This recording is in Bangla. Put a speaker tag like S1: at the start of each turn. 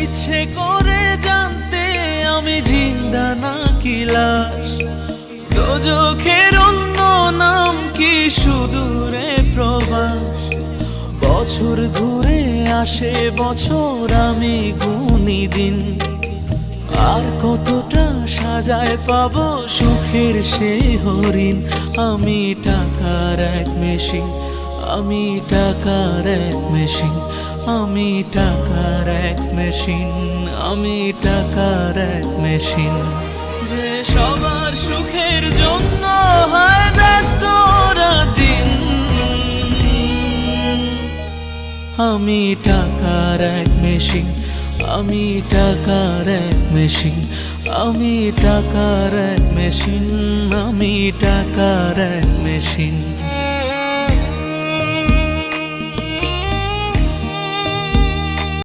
S1: ইচ্ছে করে জানতে আমি জিন্দা নাকি লাশ। দোজখের অন্য নাম কি সুদূরে প্রবাস। বছর ঘুরে আসে বছর, আমি গুনি দিন। আর কতটা সাজায় পাবো সুখের সে হরিণ। আমি টাকার এক মেশিন, আমি টাকার এক মেশিন, আমি টাকার এক মেশিন, আমি টাকার এক মেশিন। যে সবার সুখের জন্য হয় ব্যস্ত দিন। আমি টাকার এক মেশিন, আমি টাকার এক মেশিন, আমি টাকার এক মেশিন, আমি টাকার এক মেশিন।